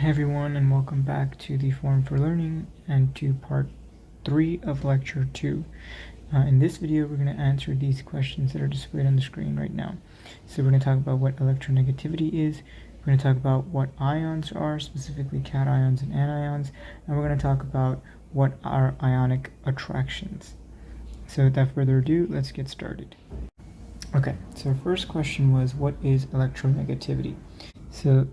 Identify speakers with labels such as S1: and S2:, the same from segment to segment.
S1: Hey everyone, and welcome back to the Forum for Learning and to part 3 of lecture 2. In this video, we're going to answer these questions that are displayed on the screen right now. So we're going to talk about what electronegativity is, we're going to talk about what ions are, specifically cations and anions, and we're going to talk about what are ionic attractions. So without further ado, let's get started. Okay, so our first question was, what is electronegativity? So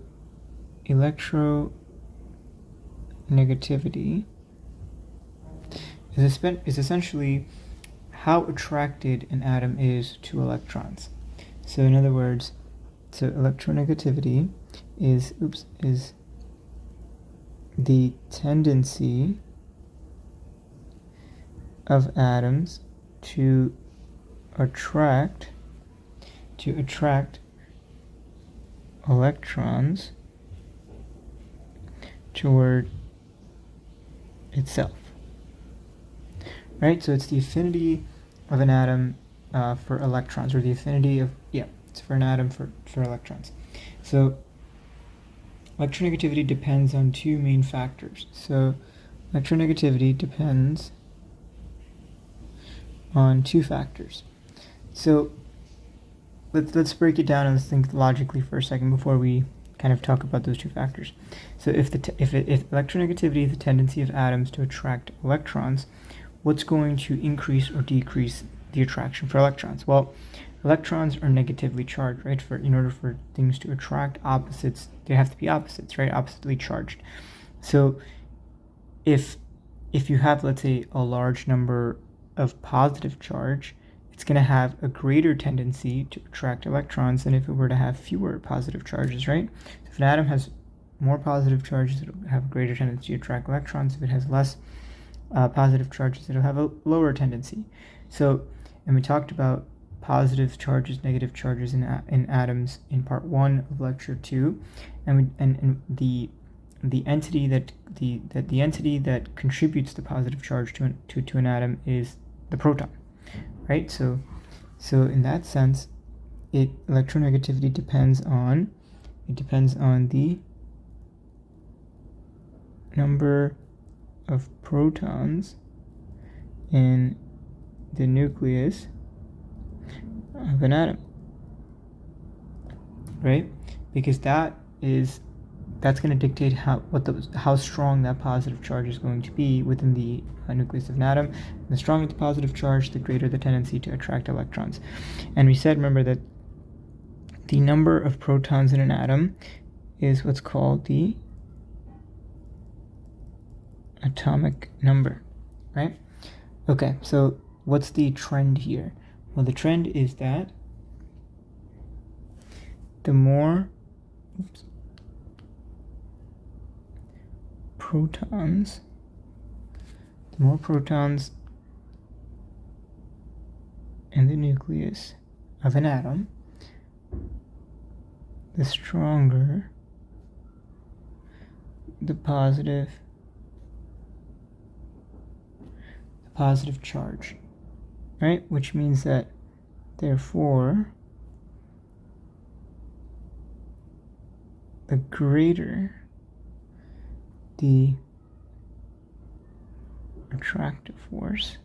S1: electronegativity is essentially how attracted an atom is to electrons. So in other words, electronegativity is the tendency of atoms to attract electrons toward itself, right? So it's the affinity of an atom for electrons, or the affinity of, it's for an atom for electrons. So electronegativity depends on two main factors. So electronegativity depends on two factors. So let's break it down and let's think logically for a second before we kind of talk about those two factors. So if electronegativity is the tendency of atoms to attract electrons, what's going to increase or decrease the attraction for electrons? Well, electrons are negatively charged, right? In order for things to attract opposites, they have to be opposites, right? Oppositely charged. So if you have, let's say, a large number of positive charge, it's going to have a greater tendency to attract electrons than if it were to have fewer positive charges, right? So if an atom has more positive charges, it'll have a greater tendency to attract electrons. If it has less positive charges, it'll have a lower tendency. So, and we talked about positive charges, negative charges in atoms in part 1 of lecture 2, and the entity that contributes the positive charge to an atom is the proton. Right, so in that sense, electronegativity depends on the number of protons in the nucleus of an atom, right? Because that's going to dictate how strong that positive charge is going to be within the nucleus of an atom. And the stronger the positive charge, the greater the tendency to attract electrons. And we said, remember, that the number of protons in an atom is what's called the atomic number, right? Okay, so what's the trend here? Well, the trend is that the more protons in the nucleus of an atom, the stronger the positive charge, right? Which means that, therefore, the greater the attractive force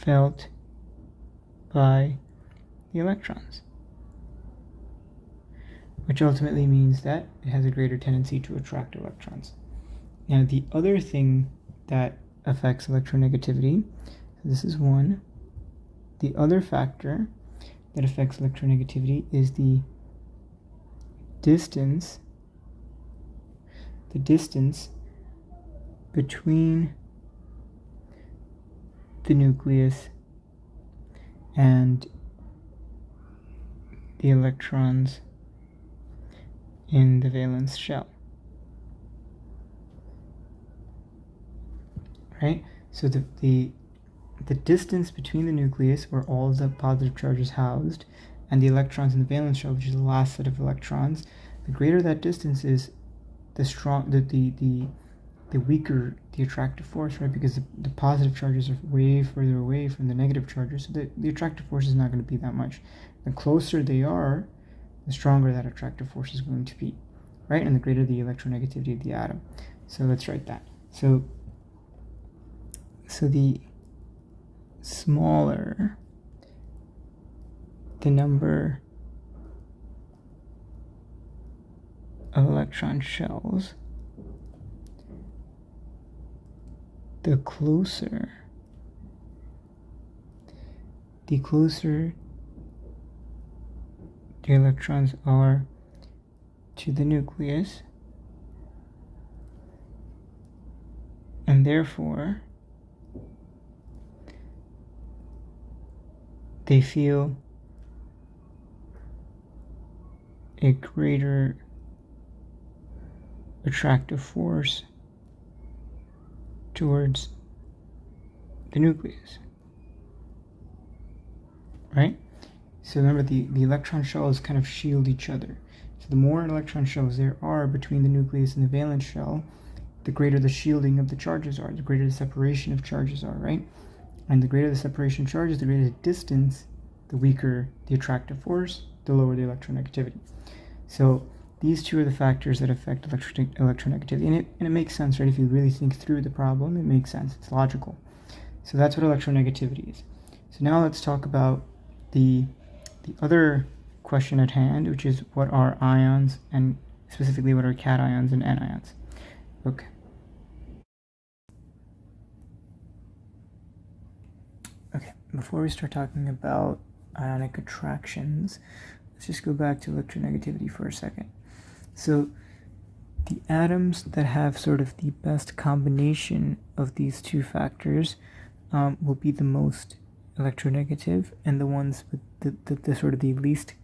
S1: felt by the electrons, which ultimately means that it has a greater tendency to attract electrons. Now, the other thing that affects electronegativity, this is one, the other factor that affects electronegativity is the distance between the nucleus and the electrons in the valence shell, right? So the distance between the nucleus, where all the positive charge is housed, and the electrons in the valence shell, which is the last set of electrons, the greater that distance is, the weaker the attractive force, right? Because the positive charges are way further away from the negative charges, so the attractive force is not going to be that much. The closer they are, the stronger that attractive force is going to be, right? And the greater the electronegativity of the atom. So let's write that. So the smaller the number of electron shells, the closer the electrons are to the nucleus, and therefore they feel a greater attractive force towards the nucleus, right? So remember, the electron shells kind of shield each other. So the more electron shells there are between the nucleus and the valence shell, the greater the shielding of the charges are, the greater the separation of charges are, right? And the greater the separation of charges, the greater the distance, the weaker the attractive force, the lower the electronegativity. So these two are the factors that affect electronegativity. And it makes sense, right? If you really think through the problem, it makes sense. It's logical. So that's what electronegativity is. So now let's talk about the other question at hand, which is what are ions, and specifically what are cations and anions. Okay. Okay, before we start talking about ionic attractions, let's just go back to electronegativity for a second. So the atoms that have sort of the best combination of these two factors will be the most electronegative, and the ones with the sort of the least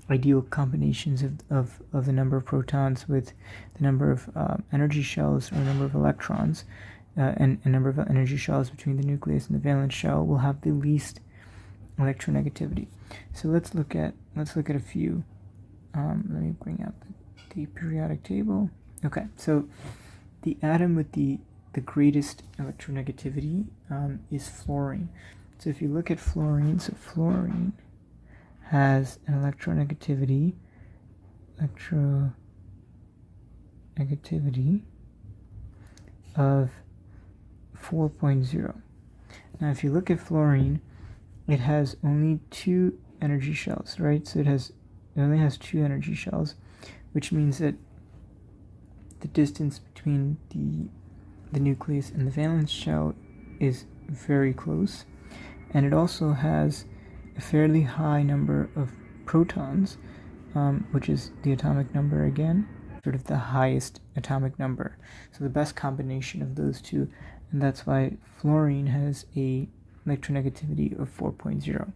S1: ideal combinations of the number of protons with the number of energy shells or number of electrons and number of energy shells between the nucleus and the valence shell will have the least electronegativity. So let's look at a few. Let me bring up the periodic table. Okay, so the atom with the greatest electronegativity is fluorine. So if you look at fluorine, so fluorine has an electronegativity of 4.0. Now if you look at fluorine, it has only 2 energy shells, right? So it only has 2 energy shells, which means that the distance between the nucleus and the valence shell is very close. And it also has a fairly high number of protons, which is the atomic number again, sort of the highest atomic number. So the best combination of those two, and that's why fluorine has a electronegativity of 4.0.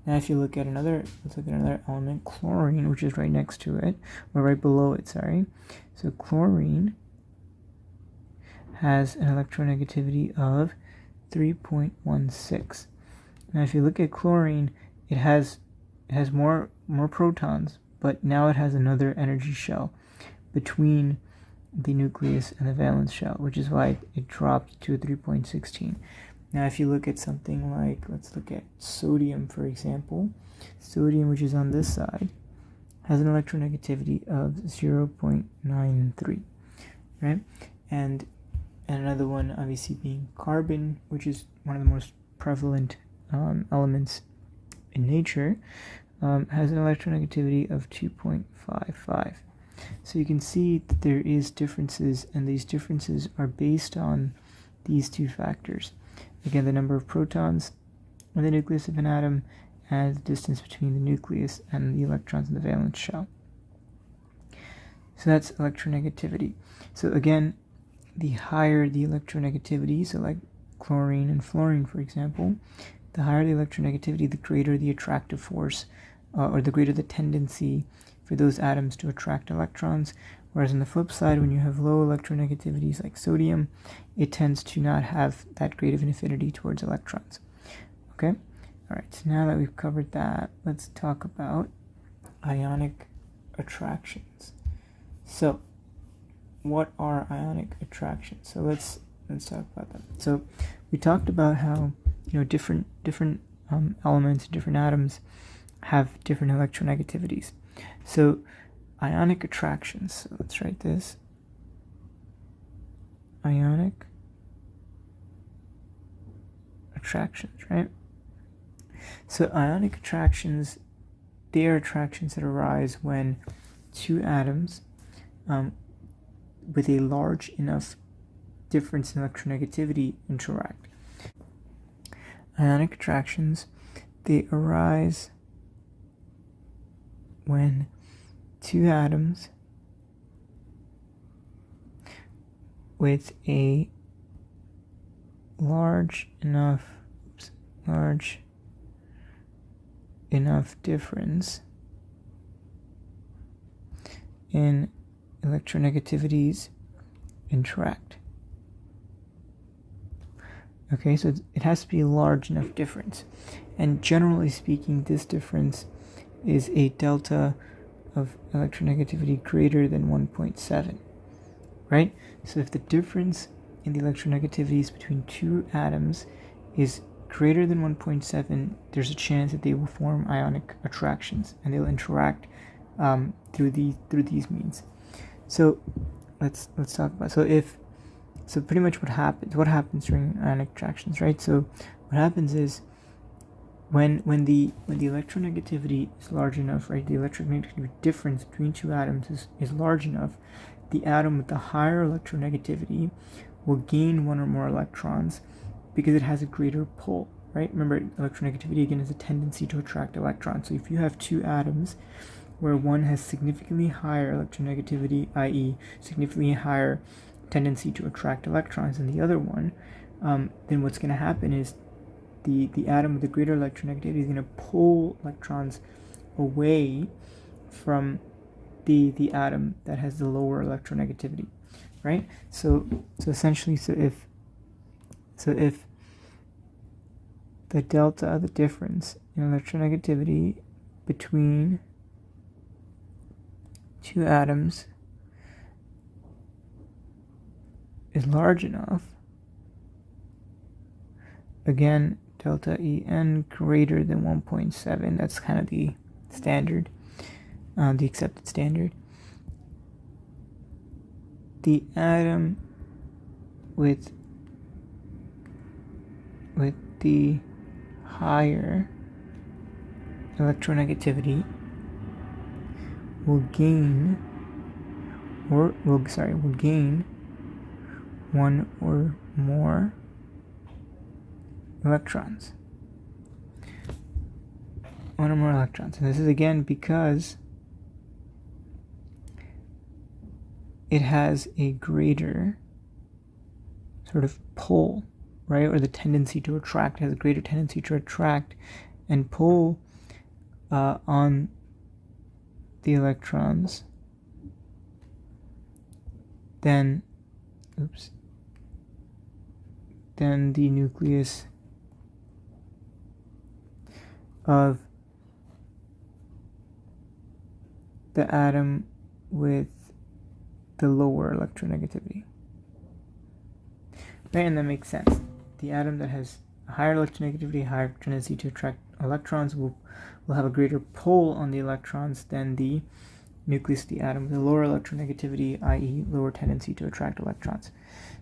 S1: Now if you look at let's look at another element, chlorine, which is right next to it, or right below it, sorry. So chlorine has an electronegativity of 3.16. Now if you look at chlorine, it has more protons, but now it has another energy shell between the nucleus and the valence shell, which is why it dropped to a 3.16. Now if you look at something like, let's look at sodium, for example. Sodium, which is on this side, has an electronegativity of 0.93, right? And another one obviously being carbon, which is one of the most prevalent elements in nature, has an electronegativity of 2.55. So you can see that there is differences, and these differences are based on these two factors. Again, the number of protons in the nucleus of an atom and the distance between the nucleus and the electrons in the valence shell. So that's electronegativity. So again, the higher the electronegativity, so like chlorine and fluorine, for example, the higher the electronegativity, the greater the attractive force, or the greater the tendency for those atoms to attract electrons. Whereas on the flip side, when you have low electronegativities like sodium, it tends to not have that great of an affinity towards electrons. Okay? Alright, so now that we've covered that, let's talk about ionic attractions. So, what are ionic attractions? So let's talk about them. So we talked about how different elements, different atoms have different electronegativities. So ionic attractions. So let's write this. Ionic attractions, right? So ionic attractions, they are attractions that arise when two atoms with a large enough difference in electronegativity interact. Ionic attractions, they arise when two atoms with a large enough difference in electronegativities interact. Okay, so it has to be a large enough difference. And generally speaking, this difference is a delta of electronegativity greater than 1.7, right? So if the difference in the electronegativities between two atoms is greater than 1.7, there's a chance that they will form ionic attractions, and they'll interact through these means. So let's talk about, so pretty much what happens during ionic attractions, right? So what happens is when the electronegativity is large enough, right, the electronegativity difference between two atoms is large enough, the atom with the higher electronegativity will gain one or more electrons because it has a greater pull, right? Remember, electronegativity again is a tendency to attract electrons. So if you have two atoms where one has significantly higher electronegativity, i.e. significantly higher tendency to attract electrons than the other one, then what's going to happen is the atom with the greater electronegativity is going to pull electrons away from the atom that has the lower electronegativity, right? So essentially, if the delta, the difference in electronegativity between two atoms is large enough, again, delta En greater than 1.7, that's kind of the standard, the accepted standard. The atom with the higher electronegativity will gain one or more electrons. And this is again because it has a greater sort of pull, right? Or the tendency to attract, has a greater tendency to attract and pull on the electrons than the nucleus of the atom with the lower electronegativity. Right, and that makes sense. The atom that has a higher electronegativity, higher tendency to attract electrons will have a greater pull on the electrons than the nucleus of the atom with a lower electronegativity, i.e. lower tendency to attract electrons.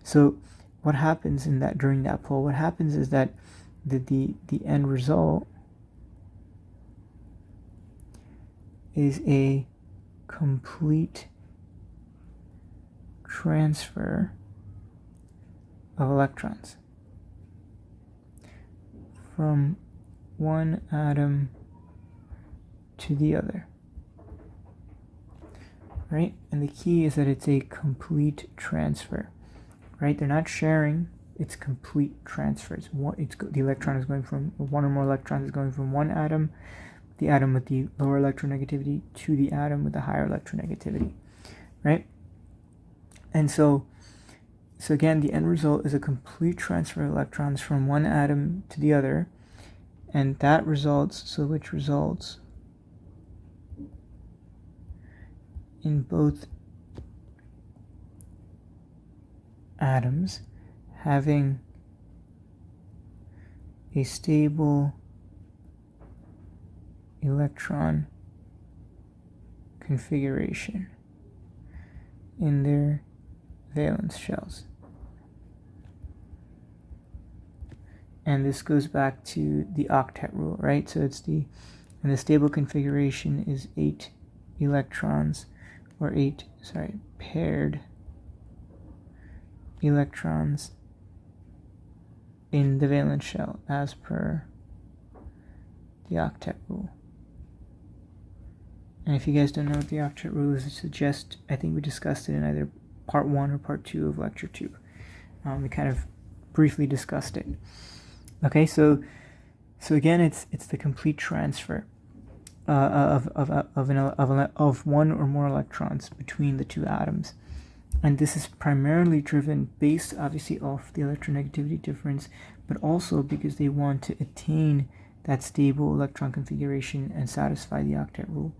S1: So what happens during that pull, what happens is that the end result is a complete transfer of electrons from one atom to the other, right? And the key is that it's a complete transfer, right? They're not sharing, it's complete transfer. The electron is going from, one or more electrons is going from one atom, the atom with the lower electronegativity, to the atom with the higher electronegativity, right? And so again, the end result is a complete transfer of electrons from one atom to the other, and that results, which results in both atoms having a stable electron configuration in their valence shells. And this goes back to the octet rule, right? So it's and the stable configuration is 8 electrons, or paired electrons in the valence shell as per the octet rule. And if you guys don't know what the octet rule is, I think we discussed it in either part 1 or part 2 of lecture 2. We kind of briefly discussed it. Okay, so again, it's the complete transfer of one or more electrons between the two atoms, and this is primarily driven based, obviously, off the electronegativity difference, but also because they want to attain that stable electron configuration and satisfy the octet rule.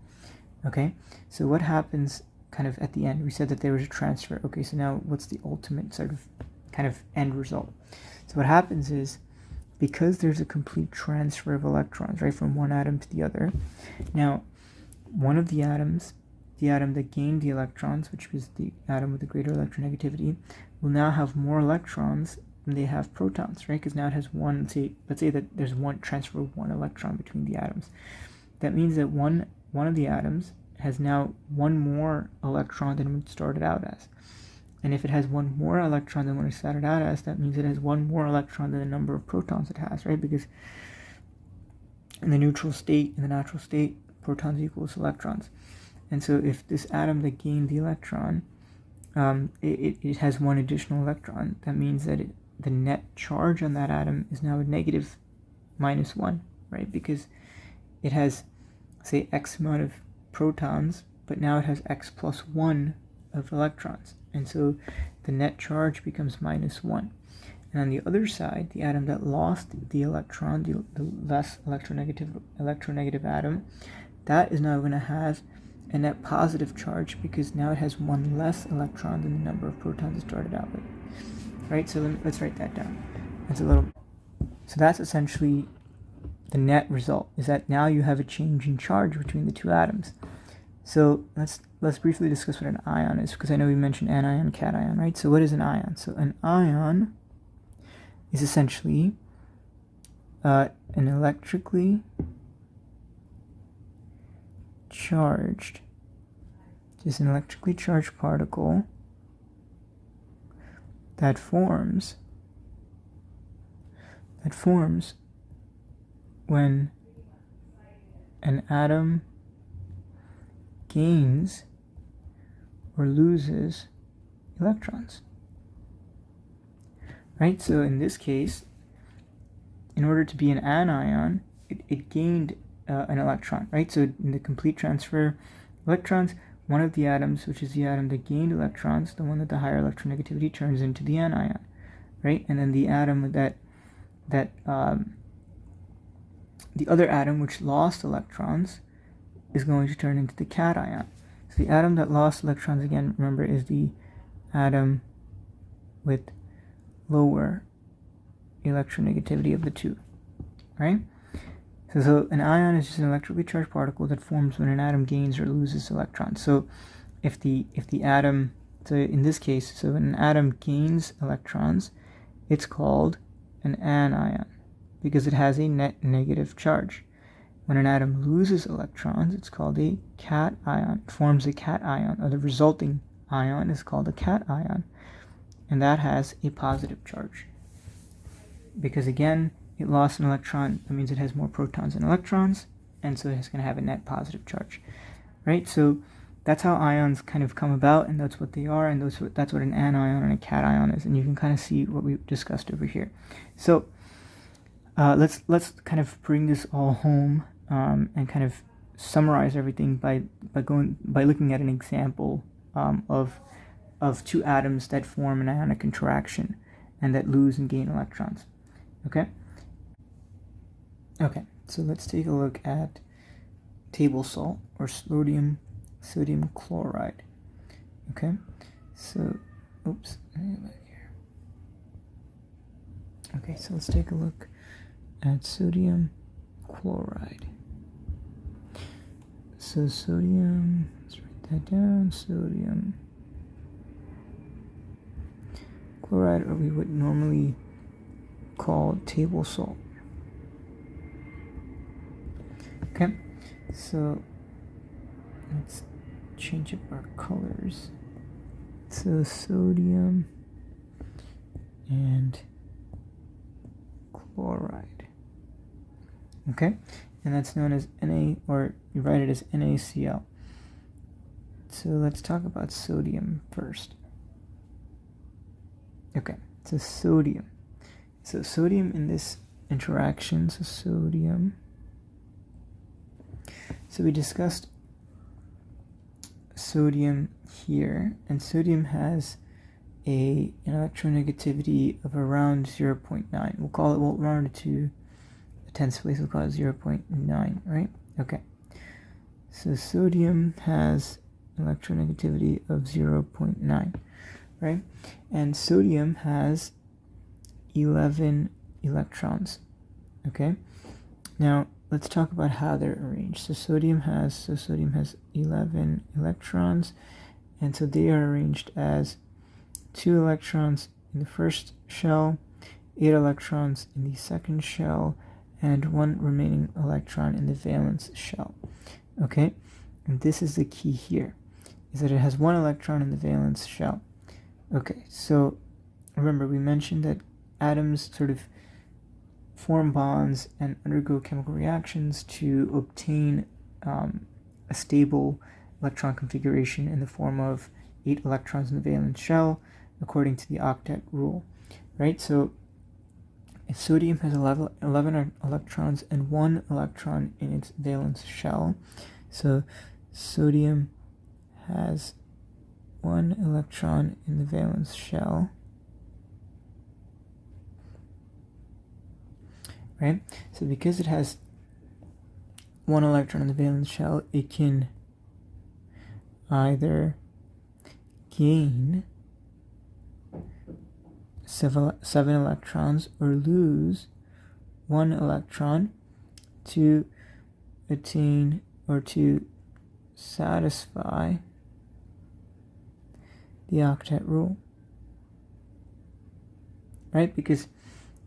S1: Okay, so what happens kind of at the end? We said that there was a transfer. Okay, so now what's the ultimate sort of kind of end result? So what happens is, because there's a complete transfer of electrons, right, from one atom to the other, now one of the atoms, the atom that gained the electrons, which was the atom with the greater electronegativity, will now have more electrons than they have protons, right? Because now it has one, let's say that there's one transfer of one electron between the atoms. That means that one of the atoms has now one more electron than it started out as. And if it has one more electron than what it started out as, that means it has one more electron than the number of protons it has, right? Because in the neutral state, in the natural state, protons equals electrons. And so if this atom that gained the electron, it has one additional electron, that means that the net charge on that atom is now a negative -1, right? Because it has, say, X amount of protons, but now it has X plus 1 of electrons. And so the net charge becomes -1. And on the other side, the atom that lost the electron, the less electronegative atom, that is now going to have a net positive charge, because now it has one less electron than the number of protons it started out with. Right? So let's write that down. So that's essentially the net result, is that now you have a change in charge between the two atoms. So let's briefly discuss what an ion is, because I know we mentioned anion, cation, right? So what is an ion? So an ion is essentially an electrically charged, just an electrically charged particle that forms when an atom gains or loses electrons, right? So in this case, in order to be an anion, it gained an electron, right? So in the complete transfer of electrons, one of the atoms, which is the atom that gained electrons, the one with the higher electronegativity, turns into the anion, right? And then the atom the other atom which lost electrons is going to turn into the cation. So the atom that lost electrons, again, remember, is the atom with lower electronegativity of the two, right? So an ion is just an electrically charged particle that forms when an atom gains or loses electrons. So if the atom, so in this case, so when an atom gains electrons, it's called an anion because it has a net negative charge. When an atom loses electrons, it's called a cation. It forms a cation, or the resulting ion is called a cation, and that has a positive charge. Because again, it lost an electron, that means it has more protons than electrons, and so it's going to have a net positive charge, right? So that's how ions kind of come about, and that's what they are, and that's what an anion and a cation is, and you can kind of see what we discussed over here. So let's kind of bring this all home and kind of summarize everything by looking at an example of two atoms that form an ionic interaction and that lose and gain electrons. Okay, so let's take a look at table salt, or sodium chloride. Okay, so oops, here. Okay, so let's take a look at sodium chloride. So sodium, let's write that down, sodium chloride, or we would normally call table salt. Okay, so let's change up our colors. So sodium and chloride. Okay, and that's known as Na, or you write it as NaCl. So let's talk about sodium first. Okay, so sodium. So sodium in this interaction, so sodium. So we discussed sodium here, and sodium has an electronegativity of around 0.9. We'll round it to the tens place, we'll call it 0.9, right? Okay. So sodium has electronegativity of 0.9, right? And sodium has 11 electrons, okay? Now, let's talk about how they're arranged. So sodium has 11 electrons, and so they are arranged as 2 electrons in the first shell, 8 electrons in the second shell, and 1 remaining electron in the valence shell. Okay, and this is the key here, is that it has 1 electron in the valence shell. Okay, so remember we mentioned that atoms sort of form bonds and undergo chemical reactions to obtain a stable electron configuration in the form of 8 electrons in the valence shell, according to the octet rule, right? So if sodium has 11 electrons and 1 electron in its valence shell, so sodium has 1 electron in the valence shell, right? So because it has 1 electron in the valence shell, it can either gain 7 electrons or lose 1 electron to attain or to satisfy the octet rule, right? Because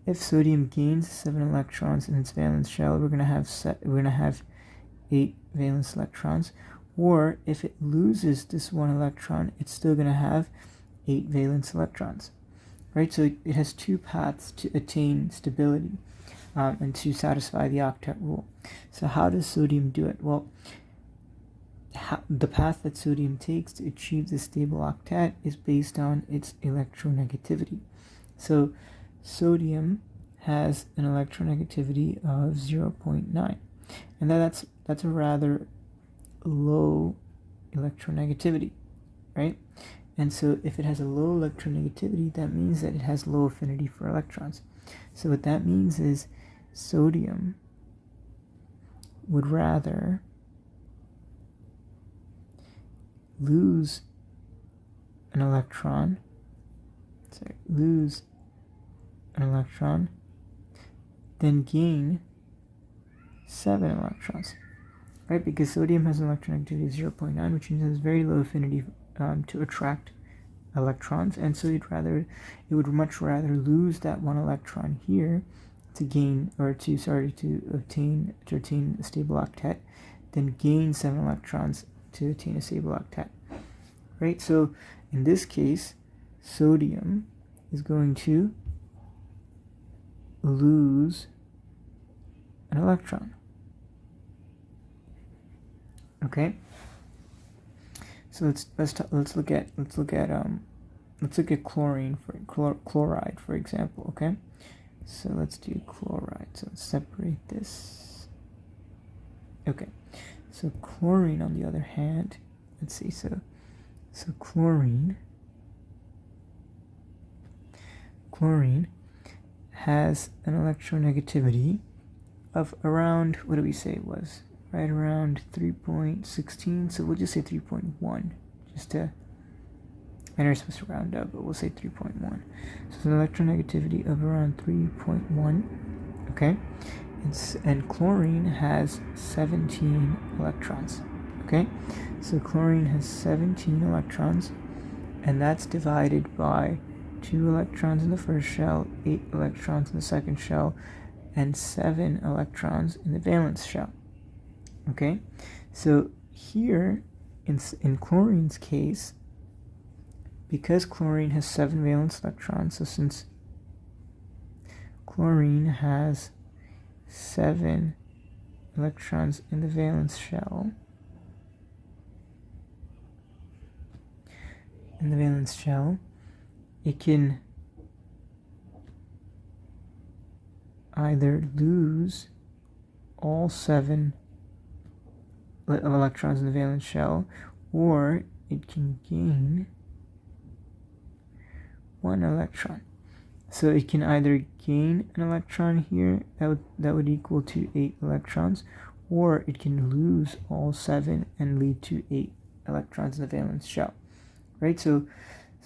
S1: if sodium gains 7 electrons in its valence shell, we're gonna have 8 valence electrons. Or if it loses this 1 electron, it's still gonna have 8 valence electrons, right? So it has 2 paths to attain stability and to satisfy the octet rule. So how does sodium do it? Well, the path that sodium takes to achieve the stable octet is based on its electronegativity. So sodium has an electronegativity of 0.9, and that's a rather low electronegativity, right? And so if it has a low electronegativity, that means that it has low affinity for electrons. So what that means is sodium would rather lose an electron, then gain 7 electrons, right? Because sodium has an electronegativity of 0.9, which means it has very low affinity to attract electrons, and so it would much rather lose that 1 electron here to gain, or to obtain a stable octet, than gain 7 electrons to attain a stable octet, right? So in this case, sodium is going to lose an electron. Okay. So let's look at chlorine for chloride, for example. Okay. So let's do chloride. So let's separate this. Okay. So chlorine, on the other hand, let's see. So chlorine has an electronegativity of around, what do we say it was? Right around 3.16. So we'll just say 3.1, just to, I know you're supposed to round up, but we'll say 3.1. So it's an electronegativity of around 3.1. Okay, and chlorine has 17 electrons. Okay, so chlorine has 17 electrons, and that's divided by 2 electrons in the first shell, 8 electrons in the second shell, and 7 electrons in the valence shell. Okay, so here in chlorine's case, because chlorine has 7 valence electrons, so since chlorine has 7 electrons in the valence shell, it can either lose all 7 electrons in the valence shell, or it can gain 1 electron. So it can either gain an electron here, that would equal to 8 electrons, or it can lose all 7 and lead to 8 electrons in the valence shell, right? So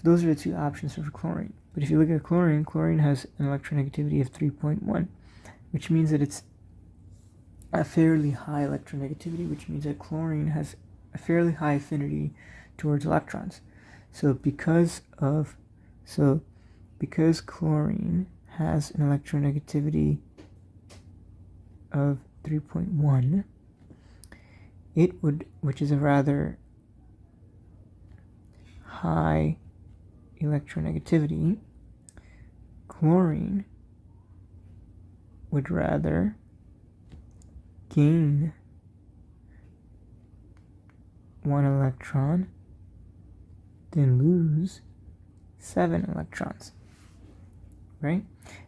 S1: those are the two options for chlorine. But if you look at chlorine has an electronegativity of 3.1, which means that it's a fairly high electronegativity, which means that chlorine has a fairly high affinity towards electrons. So because chlorine has an electronegativity of 3.1, it would, which is a rather high electronegativity, chlorine would rather gain 1 electron than lose 7 electrons, right?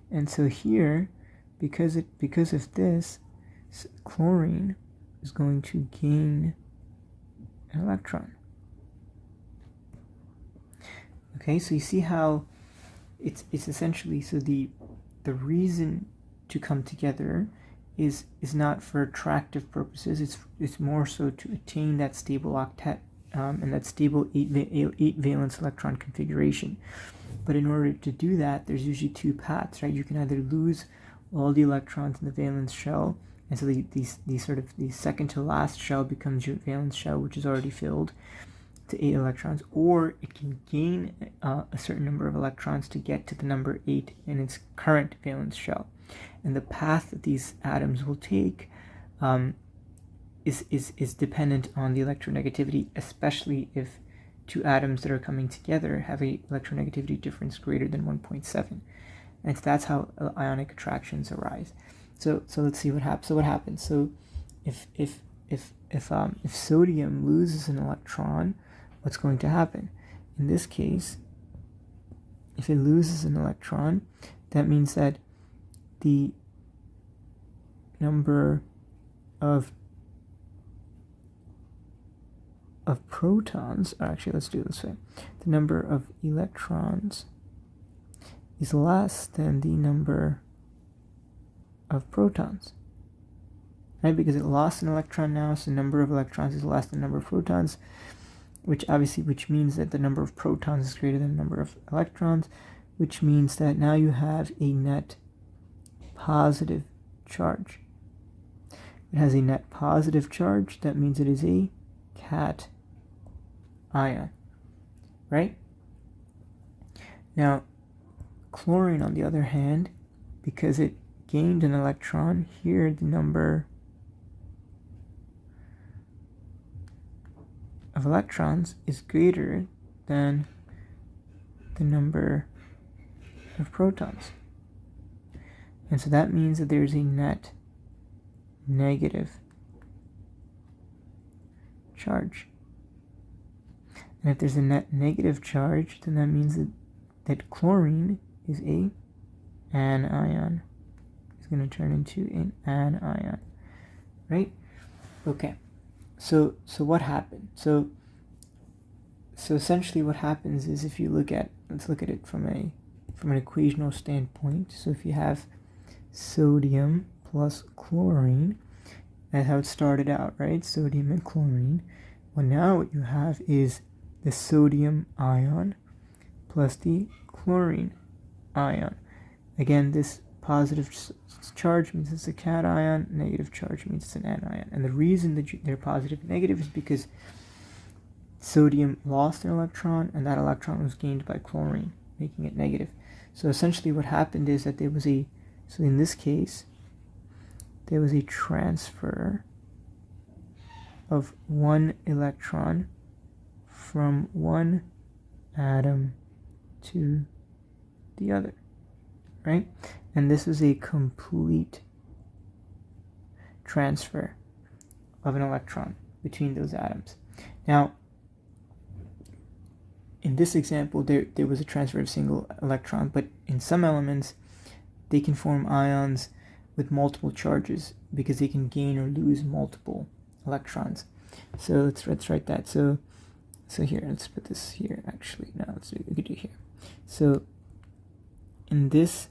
S1: And so here, because of this, chlorine is going to gain an electron. Okay, so you see how it's essentially, so the reason to come together is not for attractive purposes. It's more so to attain that stable octet and that stable 8 valence electron configuration. But in order to do that, there's usually 2 paths, right? You can either lose all the electrons in the valence shell, and so the second to last shell becomes your valence shell, which is already filled to 8 electrons, or it can gain a certain number of electrons to get to the number 8 in its current valence shell. And the path that these atoms will take is dependent on the electronegativity, especially if 2 atoms that are coming together have a electronegativity difference greater than 1.7. And that's how ionic attractions arise. So let's see what happens. So what happens? So if sodium loses an electron, what's going to happen? In this case, if it loses an electron, that means that the number of protons, or actually let's do it this way, the number of electrons is less than the number of protons, right? Because it lost an electron now, so the number of electrons is less than the number of protons, which means that the number of protons is greater than the number of electrons, which means that now you have a net positive charge. It has a net positive charge, that means it is a cation, right? Now, chlorine, on the other hand, because it gained an electron, here the number of electrons is greater than the number of protons. And so that means that there's a net negative charge. And if there's a net negative charge, then that means that chlorine is an anion. It's going to turn into an anion, right? Okay. So what happened? So essentially what happens is, if you let's look at it from an equational standpoint. So if you have sodium plus chlorine, that's how it started out, right? Sodium and chlorine. Well, now what you have is the sodium ion plus the chlorine ion. Again, this positive charge means it's a cation, negative charge means it's an anion. And the reason that they're positive and negative is because sodium lost an electron, and that electron was gained by chlorine, making it negative. So essentially what happened is that so in this case, there was a transfer of one electron from one atom to the other, right? And this is a complete transfer of an electron between those atoms. Now, in this example, there was a transfer of a single electron, but in some elements, they can form ions with multiple charges because they can gain or lose multiple electrons. So let's write that. So here, let's put this here. Actually, no, we could do here. So in this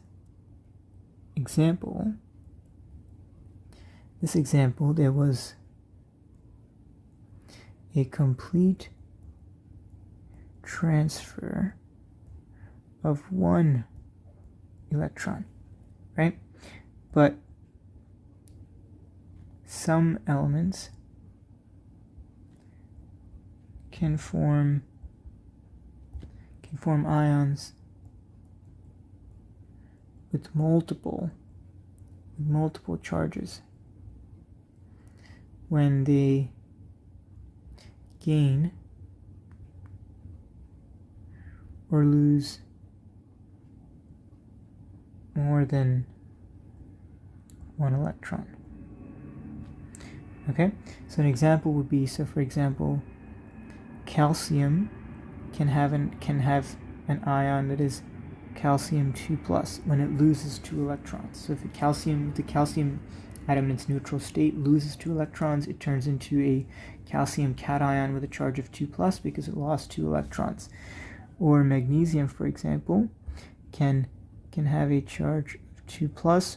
S1: example, there was a complete transfer of one electron, right? But some elements can form ions with multiple charges when they gain or lose more than one electron. Okay, so an example would be, so for example, calcium can have an ion that is calcium 2+ when it loses 2 electrons. So if the calcium atom in its neutral state loses 2 electrons, it turns into a calcium cation with a charge of 2+ because it lost 2 electrons. Or magnesium, for example, can have a charge of 2+.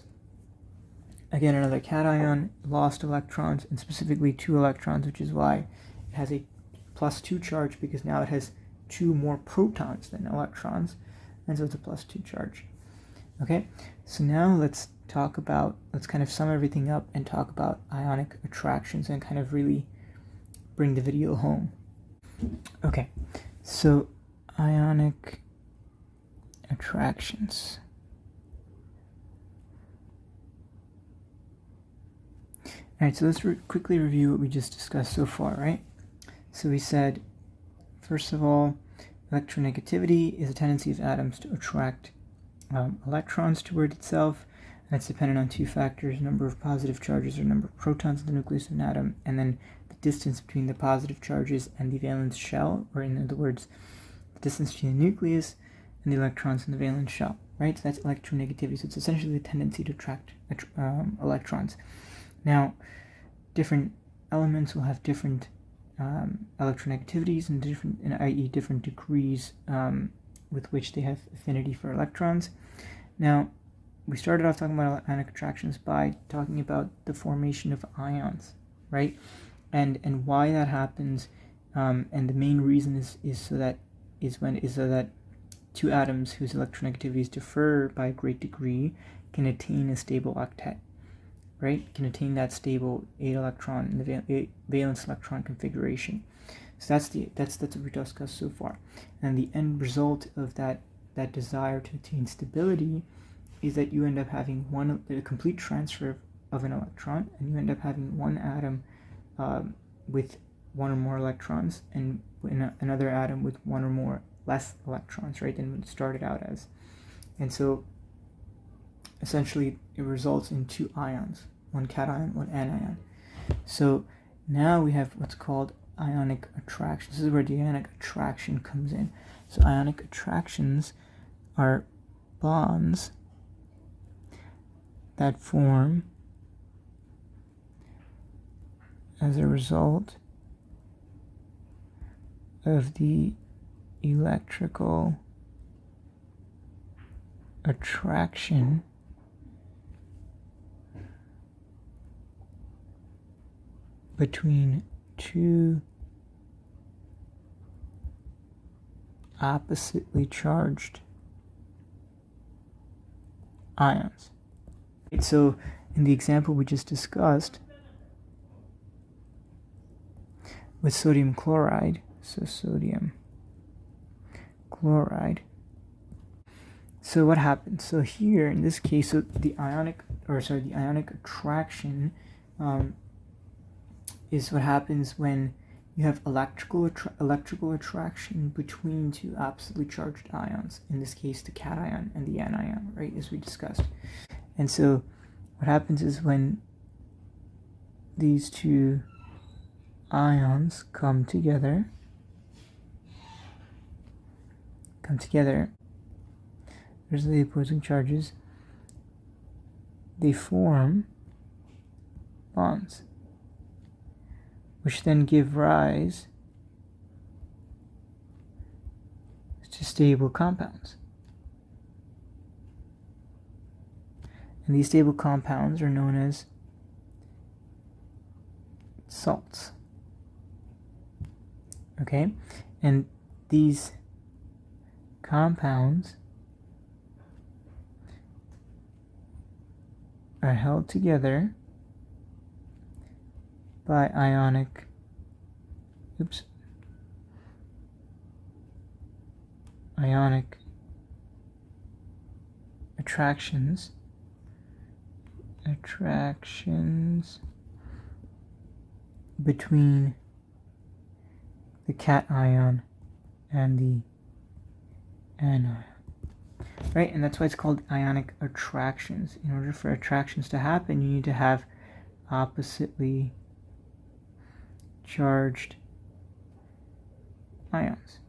S1: Again, another cation, lost electrons, and specifically 2 electrons, which is why it has a +2 charge, because now it has 2 more protons than electrons, and so it's a +2 charge. Okay, so now let's kind of sum everything up and talk about ionic attractions and kind of really bring the video home. Okay, so ionic attractions. Alright, so let's quickly review what we just discussed so far, right? So we said, first of all, electronegativity is a tendency of atoms to attract electrons toward itself, and it's dependent on 2 factors: number of positive charges or number of protons in the nucleus of an atom, and then the distance between the positive charges and the valence shell, or in other words, the distance between the nucleus and the electrons in the valence shell, right? So that's electronegativity. So it's essentially the tendency to attract electrons. Now, different elements will have different electronegativities and i.e. different degrees with which they have affinity for electrons. Now, we started off talking about ionic attractions by talking about the formation of ions, right? And why that happens, and the main reason is so that 2 atoms whose electronegativities differ by a great degree can attain a stable octet, right? Can attain that stable 8 valence electron configuration. So that's what we discussed so far. And the end result of that desire to attain stability is that you end up having a complete transfer of an electron, and you end up having one atom with 1 or more electrons, and another atom with 1 or more less electrons, right, than what it started out as. And so essentially it results in 2 ions, 1 cation, 1 anion. So now we have what's called ionic attraction. This is where the ionic attraction comes in. So ionic attractions are bonds that form as a result of the electrical attraction between 2 oppositely charged ions. So in the example we just discussed with sodium chloride, so sodium chloride. So what happens? So here in this case, so the ionic attraction is what happens when you have electrical attraction between two absolutely charged ions. In this case, the cation and the anion, right, as we discussed. And so what happens is when these two ions come together, there's the opposing charges, they form bonds, which then give rise to stable compounds. And these stable compounds are known as salts. Okay? And these compounds are held together by ionic attractions between the cation and the anion. Right, and that's why it's called ionic attractions. In order for attractions to happen, you need to have oppositely charged ions,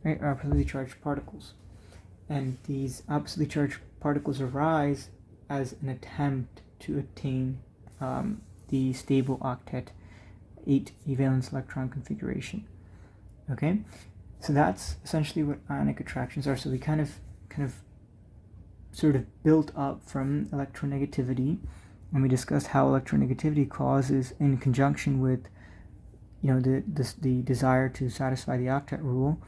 S1: right, or oppositely charged particles. And these oppositely charged particles arise as an attempt to obtain the stable octet 8 valence electron configuration. Okay, so that's essentially what ionic attractions are. So we kind of sort of built up from electronegativity, and we discussed how electronegativity causes, in conjunction with the desire to satisfy the octet rule,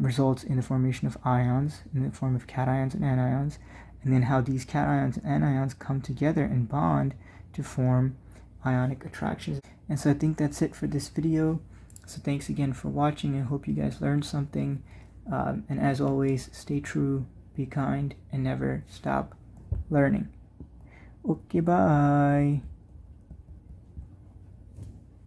S1: results in the formation of ions in the form of cations and anions, and then how these cations and anions come together and bond to form ionic attractions. And so I think that's it for this video. So thanks again for watching. I hope you guys learned something, and as always, stay true, be kind, and never stop learning. Okay, bye.